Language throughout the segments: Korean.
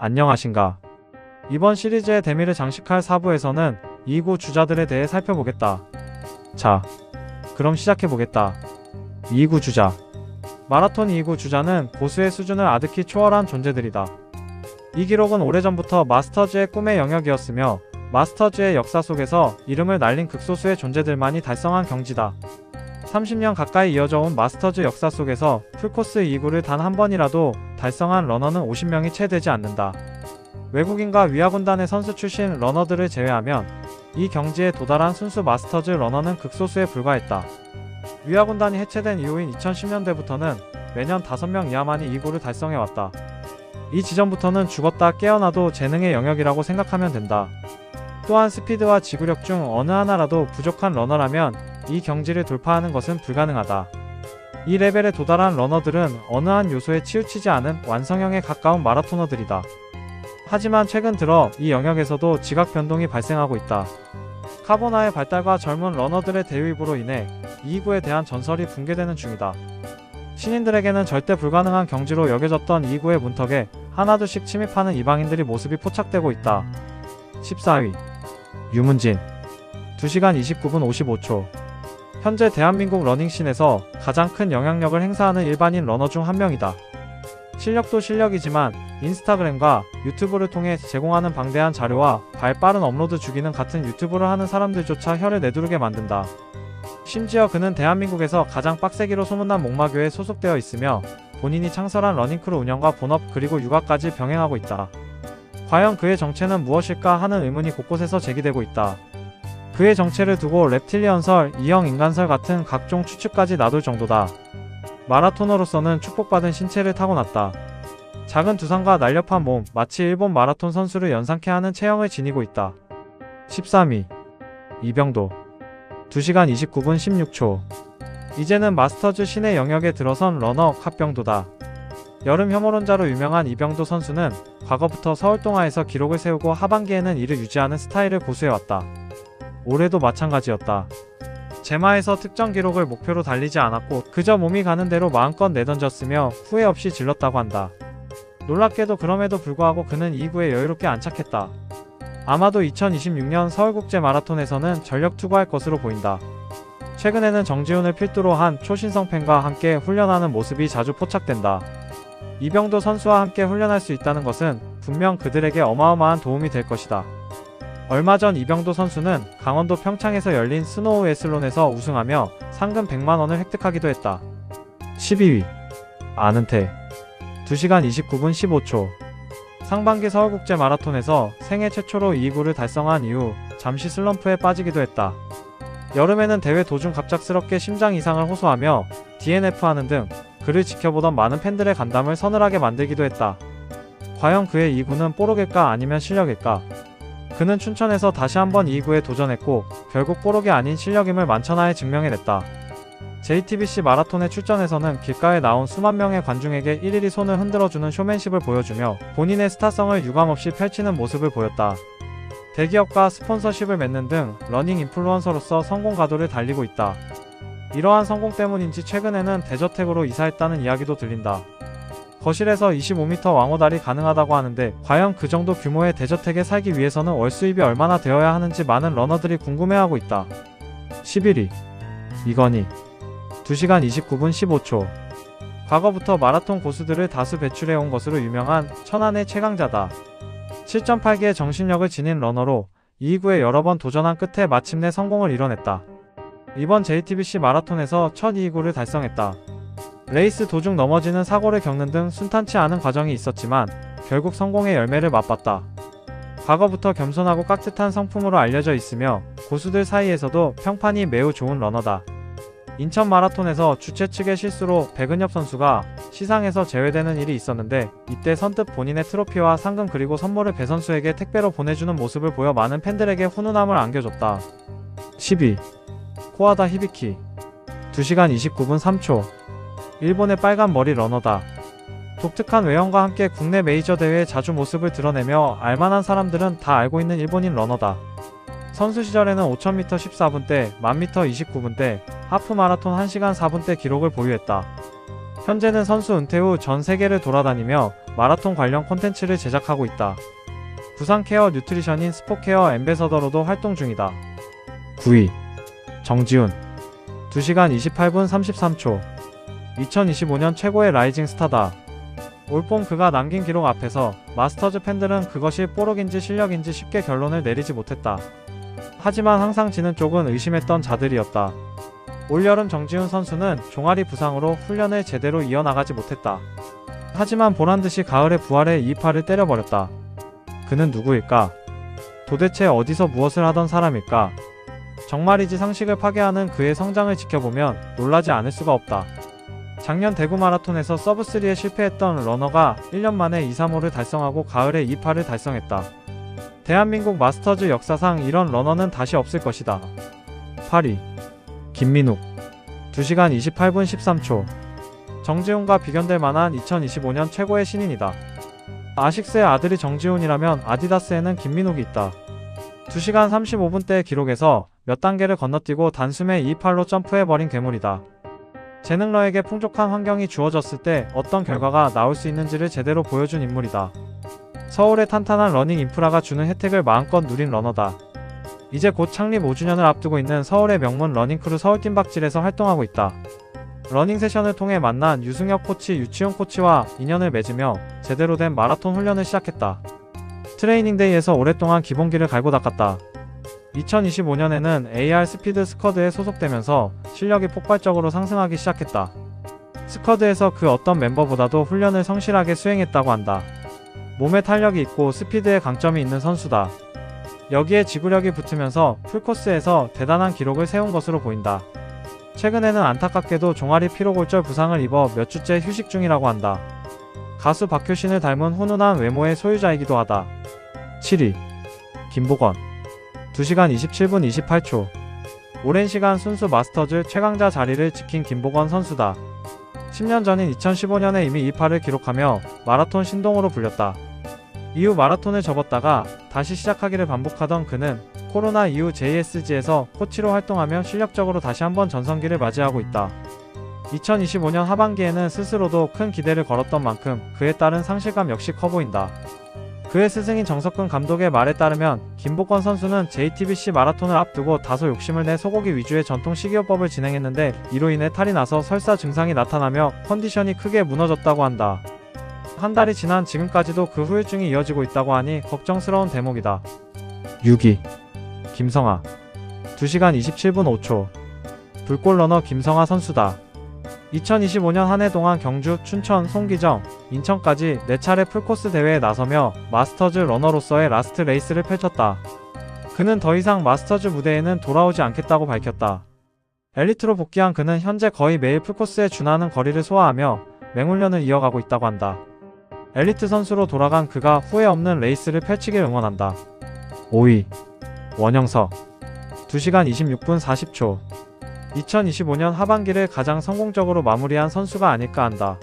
안녕하신가. 이번 시리즈의 대미를 장식할 4부에서는 2구 주자들에 대해 살펴보겠다. 자, 그럼 시작해보겠다. 2구 주자. 마라톤 2구 주자는 고수의 수준을 아득히 초월한 존재들이다. 이 기록은 오래전부터 마스터즈의 꿈의 영역이었으며 마스터즈의 역사 속에서 이름을 날린 극소수의 존재들만이 달성한 경지다. 30년 가까이 이어져 온 마스터즈 역사 속에서 풀코스 2구를 단 한 번이라도 달성한 러너는 50명이 채 되지 않는다. 외국인과 위아군단의 선수 출신 러너들을 제외하면 이 경지에 도달한 순수 마스터즈 러너는 극소수에 불과했다. 위아군단이 해체된 이후인 2010년대부터는 매년 5명 이하만이 2구를 달성해왔다. 이 지점부터는 죽었다 깨어나도 재능의 영역이라고 생각하면 된다. 또한 스피드와 지구력 중 어느 하나라도 부족한 러너라면 이 경지를 돌파하는 것은 불가능하다. 이 레벨에 도달한 러너들은 어느 한 요소에 치우치지 않은 완성형에 가까운 마라토너들이다. 하지만 최근 들어 이 영역에서도 지각 변동이 발생하고 있다. 카보나의 발달과 젊은 러너들의 대유입으로 인해 2구에 대한 전설이 붕괴되는 중이다. 신인들에게는 절대 불가능한 경지로 여겨졌던 2구의 문턱에 하나둘씩 침입하는 이방인들이 모습이 포착되고 있다. 14위 유문진 2시간 29분 55초. 현재 대한민국 러닝씬에서 가장 큰 영향력을 행사하는 일반인 러너 중 한 명이다. 실력도 실력이지만 인스타그램과 유튜브를 통해 제공하는 방대한 자료와 발 빠른 업로드 주기는 같은 유튜브를 하는 사람들조차 혀를 내두르게 만든다. 심지어 그는 대한민국에서 가장 빡세기로 소문난 목마교에 소속되어 있으며 본인이 창설한 러닝크루 운영과 본업 그리고 육아까지 병행하고 있다. 과연 그의 정체는 무엇일까 하는 의문이 곳곳에서 제기되고 있다. 그의 정체를 두고 reptilian설, 이형 인간설 같은 각종 추측까지 나돌 정도다. 마라토너로서는 축복받은 신체를 타고났다. 작은 두상과 날렵한 몸, 마치 일본 마라톤 선수를 연상케 하는 체형을 지니고 있다. 13위 이병도 2시간 29분 16초. 이제는 마스터즈 신의 영역에 들어선 러너 캅병도다. 여름 혐오론자로 유명한 이병도 선수는 과거부터 서울동아에서 기록을 세우고 하반기에는 이를 유지하는 스타일을 고수해왔다. 올해도 마찬가지였다. 제마에서 특정 기록을 목표로 달리지 않았고 그저 몸이 가는 대로 마음껏 내던졌으며 후회 없이 질렀다고 한다. 놀랍게도 그럼에도 불구하고 그는 2구에 여유롭게 안착했다. 아마도 2026년 서울국제마라톤에서는 전력 투구할 것으로 보인다. 최근에는 정지훈을 필두로 한 초신성 팬과 함께 훈련하는 모습이 자주 포착된다. 이병도 선수와 함께 훈련할 수 있다는 것은 분명 그들에게 어마어마한 도움이 될 것이다. 얼마 전 이병도 선수는 강원도 평창에서 열린 스노우 에슬론에서 우승하며 상금 100만원을 획득하기도 했다. 12위 안은태 2시간 29분 15초. 상반기 서울국제 마라톤에서 생애 최초로 2구를 달성한 이후 잠시 슬럼프에 빠지기도 했다. 여름에는 대회 도중 갑작스럽게 심장 이상을 호소하며 DNF하는 등 그를 지켜보던 많은 팬들의 간담을 서늘하게 만들기도 했다. 과연 그의 2구는 뽀록일까 아니면 실력일까? 그는 춘천에서 다시 한번 2구에 도전했고 결국 뽀록이 아닌 실력임을 만천하에 증명해냈다. JTBC 마라톤에 출전해서는 길가에 나온 수만 명의 관중에게 일일이 손을 흔들어주는 쇼맨십을 보여주며 본인의 스타성을 유감없이 펼치는 모습을 보였다. 대기업과 스폰서십을 맺는 등 러닝 인플루언서로서 성공 가도를 달리고 있다. 이러한 성공 때문인지 최근에는 대저택으로 이사했다는 이야기도 들린다. 거실에서 25m 왕호달이 가능하다고 하는데 과연 그 정도 규모의 대저택에 살기 위해서는 월 수입이 얼마나 되어야 하는지 많은 러너들이 궁금해하고 있다. 11위 이건희 2시간 29분 15초. 과거부터 마라톤 고수들을 다수 배출해온 것으로 유명한 천안의 최강자다. 7.8개의 정신력을 지닌 러너로 2구에 여러 번 도전한 끝에 마침내 성공을 이뤄냈다. 이번 JTBC 마라톤에서 첫 2구를 달성했다. 레이스 도중 넘어지는 사고를 겪는 등 순탄치 않은 과정이 있었지만 결국 성공의 열매를 맛봤다. 과거부터 겸손하고 깍듯한 성품으로 알려져 있으며 고수들 사이에서도 평판이 매우 좋은 러너다. 인천 마라톤에서 주최 측의 실수로 백은엽 선수가 시상에서 제외되는 일이 있었는데 이때 선뜻 본인의 트로피와 상금 그리고 선물을 배 선수에게 택배로 보내주는 모습을 보여 많은 팬들에게 훈훈함을 안겨줬다. 10위 코하다 히비키 2시간 29분 3초. 일본의 빨간 머리 러너다. 독특한 외형과 함께 국내 메이저 대회에 자주 모습을 드러내며 알만한 사람들은 다 알고 있는 일본인 러너다. 선수 시절에는 5000m 14분대, 1000m 29분대, 하프 마라톤 1시간 4분대 기록을 보유했다. 현재는 선수 은퇴 후 전 세계를 돌아다니며 마라톤 관련 콘텐츠를 제작하고 있다. 부상 케어 뉴트리션인 스포케어 앰베서더로도 활동 중이다. 9위 정지훈 2시간 28분 33초 2025년 최고의 라이징 스타다. 올봄 그가 남긴 기록 앞에서 마스터즈 팬들은 그것이 뽀록인지 실력인지 쉽게 결론을 내리지 못했다. 하지만 항상 지는 쪽은 의심했던 자들이었다. 올여름 정지훈 선수는 종아리 부상으로 훈련을 제대로 이어나가지 못했다. 하지만 보란듯이 가을에 부활해 2파를 때려버렸다. 그는 누구일까? 도대체 어디서 무엇을 하던 사람일까? 정말이지 상식을 파괴하는 그의 성장을 지켜보면 놀라지 않을 수가 없다. 작년 대구 마라톤에서 서브3에 실패했던 러너가 1년 만에 2, 3호를 달성하고 가을에 2파를 달성했다. 대한민국 마스터즈 역사상 이런 러너는 다시 없을 것이다. 8위 김민욱 2시간 28분 13초 정지훈과 비견될 만한 2025년 최고의 신인이다. 아식스의 아들이 정지훈이라면 아디다스에는 김민욱이 있다. 2시간 35분대의 기록에서 몇 단계를 건너뛰고 단숨에 2팔로 점프해버린 괴물이다. 재능러에게 풍족한 환경이 주어졌을 때 어떤 결과가 나올 수 있는지를 제대로 보여준 인물이다. 서울의 탄탄한 러닝 인프라가 주는 혜택을 마음껏 누린 러너다. 이제 곧 창립 5주년을 앞두고 있는 서울의 명문 러닝크루 서울팀박질에서 활동하고 있다. 러닝 세션을 통해 만난 유승혁 코치, 유치용 코치와 인연을 맺으며 제대로 된 마라톤 훈련을 시작했다. 트레이닝데이에서 오랫동안 기본기를 갈고 닦았다. 2025년에는 AR 스피드 스쿼드에 소속되면서 실력이 폭발적으로 상승하기 시작했다. 스쿼드에서 그 어떤 멤버보다도 훈련을 성실하게 수행했다고 한다. 몸에 탄력이 있고 스피드에 강점이 있는 선수다. 여기에 지구력이 붙으면서 풀코스에서 대단한 기록을 세운 것으로 보인다. 최근에는 안타깝게도 종아리 피로골절 부상을 입어 몇 주째 휴식 중이라고 한다. 가수 박효신을 닮은 훈훈한 외모의 소유자이기도 하다. 7위 김보건 2시간 27분 28초 오랜 시간 순수 마스터즈 최강자 자리를 지킨 김보건 선수다. 10년 전인 2015년에 이미 2파를 기록하며 마라톤 신동으로 불렸다. 이후 마라톤을 접었다가 다시 시작하기를 반복하던 그는 코로나 이후 JSG에서 코치로 활동하며 실력적으로 다시 한번 전성기를 맞이하고 있다. 2025년 하반기에는 스스로도 큰 기대를 걸었던 만큼 그에 따른 상실감 역시 커 보인다. 그의 스승인 정석근 감독의 말에 따르면 김보건 선수는 JTBC 마라톤을 앞두고 다소 욕심을 내 소고기 위주의 전통 식이요법을 진행했는데 이로 인해 탈이 나서 설사 증상이 나타나며 컨디션이 크게 무너졌다고 한다. 한 달이 지난 지금까지도 그 후유증이 이어지고 있다고 하니 걱정스러운 대목이다. 6위 김성아 2시간 27분 5초 불꽃러너 김성아 선수다. 2025년 한 해 동안 경주, 춘천, 송기정, 인천까지 4차례 풀코스 대회에 나서며 마스터즈 러너로서의 라스트 레이스를 펼쳤다. 그는 더 이상 마스터즈 무대에는 돌아오지 않겠다고 밝혔다. 엘리트로 복귀한 그는 현재 거의 매일 풀코스에 준하는 거리를 소화하며 맹훈련을 이어가고 있다고 한다. 엘리트 선수로 돌아간 그가 후회 없는 레이스를 펼치길 응원한다. 5위 원영석 2시간 26분 40초 2025년 하반기를 가장 성공적으로 마무리한 선수가 아닐까 한다.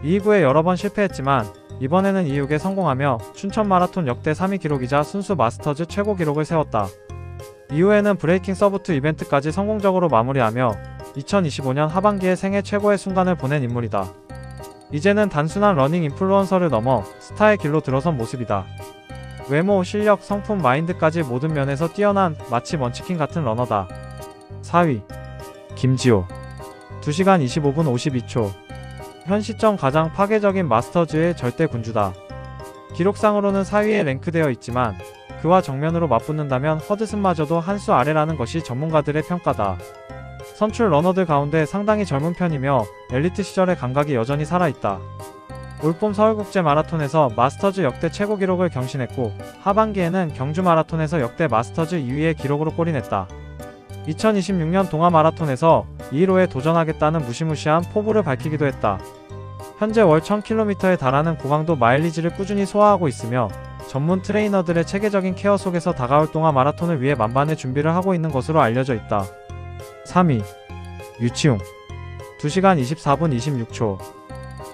이후에 여러 번 실패했지만 이번에는 이후에 성공하며 춘천 마라톤 역대 3위 기록이자 순수 마스터즈 최고 기록을 세웠다. 이후에는 브레이킹 서브2 이벤트까지 성공적으로 마무리하며 2025년 하반기에 생애 최고의 순간을 보낸 인물이다. 이제는 단순한 러닝 인플루언서를 넘어 스타의 길로 들어선 모습이다. 외모, 실력, 성품, 마인드까지 모든 면에서 뛰어난 마치 먼치킨 같은 러너다. 4위 김지호 2시간 25분 52초 현 시점 가장 파괴적인 마스터즈의 절대 군주다. 기록상으로는 4위에 랭크되어 있지만 그와 정면으로 맞붙는다면 허드슨마저도 한 수 아래라는 것이 전문가들의 평가다. 선출 러너들 가운데 상당히 젊은 편이며 엘리트 시절의 감각이 여전히 살아있다. 올봄 서울국제 마라톤에서 마스터즈 역대 최고 기록을 경신했고 하반기에는 경주 마라톤에서 역대 마스터즈 2위의 기록으로 골인했다. 2026년 동아 마라톤에서 2위로에 도전하겠다는 무시무시한 포부를 밝히기도 했다. 현재 월 1000km에 달하는 고강도 마일리지를 꾸준히 소화하고 있으며 전문 트레이너들의 체계적인 케어 속에서 다가올 동아 마라톤을 위해 만반의 준비를 하고 있는 것으로 알려져 있다. 3위 유치웅 2시간 24분 26초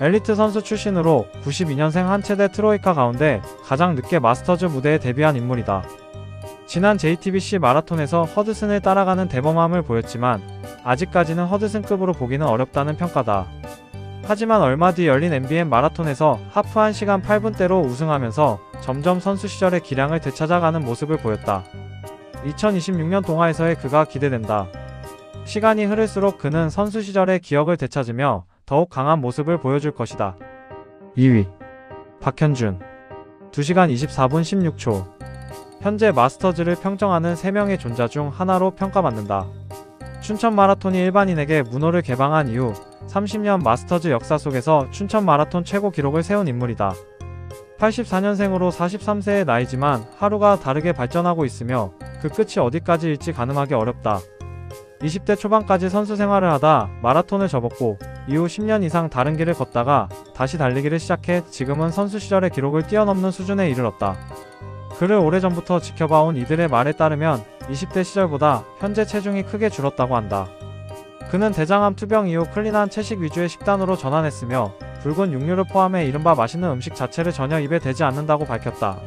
엘리트 선수 출신으로 92년생 한 체대 트로이카 가운데 가장 늦게 마스터즈 무대에 데뷔한 인물이다. 지난 JTBC 마라톤에서 허드슨을 따라가는 대범함을 보였지만 아직까지는 허드슨급으로 보기는 어렵다는 평가다. 하지만 얼마 뒤 열린 MBN 마라톤에서 하프 1시간 8분대로 우승하면서 점점 선수 시절의 기량을 되찾아가는 모습을 보였다. 2026년 동아에서의 그가 기대된다. 시간이 흐를수록 그는 선수 시절의 기억을 되찾으며 더욱 강한 모습을 보여줄 것이다. 2위 박현준 2시간 24분 16초 현재 마스터즈를 평정하는 3명의 존재 중 하나로 평가받는다. 춘천 마라톤이 일반인에게 문호를 개방한 이후 30년 마스터즈 역사 속에서 춘천 마라톤 최고 기록을 세운 인물이다. 84년생으로 43세의 나이지만 하루가 다르게 발전하고 있으며 그 끝이 어디까지일지 가늠하기 어렵다. 20대 초반까지 선수 생활을 하다 마라톤을 접었고 이후 10년 이상 다른 길을 걷다가 다시 달리기를 시작해 지금은 선수 시절의 기록을 뛰어넘는 수준에 이르렀다. 그를 오래전부터 지켜봐온 이들의 말에 따르면 20대 시절보다 현재 체중이 크게 줄었다고 한다. 그는 대장암 투병 이후 클린한 채식 위주의 식단으로 전환했으며 붉은 육류를 포함해 이른바 맛있는 음식 자체를 전혀 입에 대지 않는다고 밝혔다.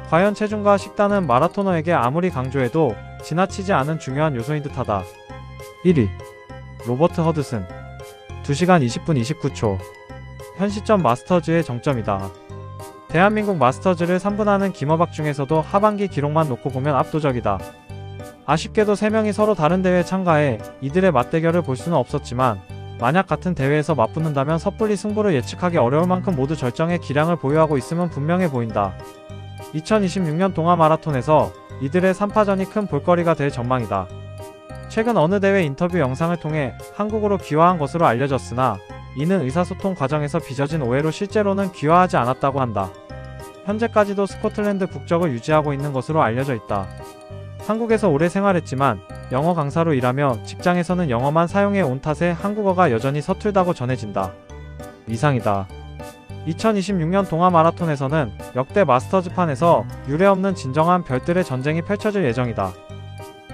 과연 체중과 식단은 마라토너에게 아무리 강조해도 지나치지 않은 중요한 요소인 듯하다. 1위 로버트 허드슨 2시간 20분 29초 현 시점 마스터즈의 정점이다. 대한민국 마스터즈를 3분하는 김어박 중에서도 하반기 기록만 놓고 보면 압도적이다. 아쉽게도 3명이 서로 다른 대회에 참가해 이들의 맞대결을 볼 수는 없었지만 만약 같은 대회에서 맞붙는다면 섣불리 승부를 예측하기 어려울 만큼 모두 절정의 기량을 보유하고 있음은 분명해 보인다. 2026년 동아 마라톤에서 이들의 3파전이 큰 볼거리가 될 전망이다. 최근 어느 대회 인터뷰 영상을 통해 한국으로 귀화한 것으로 알려졌으나 이는 의사소통 과정에서 빚어진 오해로 실제로는 귀화하지 않았다고 한다. 현재까지도 스코틀랜드 국적을 유지하고 있는 것으로 알려져 있다. 한국에서 오래 생활했지만 영어 강사로 일하며 직장에서는 영어만 사용해 온 탓에 한국어가 여전히 서툴다고 전해진다. 이상이다. 2026년 동아 마라톤에서는 역대 마스터즈판에서 유례없는 진정한 별들의 전쟁이 펼쳐질 예정이다.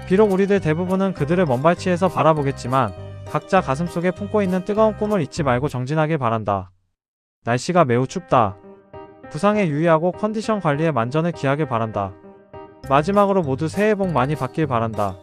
비록 우리들 대부분은 그들을 먼발치에서 바라보겠지만 각자 가슴속에 품고 있는 뜨거운 꿈을 잊지 말고 정진하길 바란다. 날씨가 매우 춥다. 부상에 유의하고 컨디션 관리에 만전을 기하길 바란다. 마지막으로 모두 새해 복 많이 받길 바란다.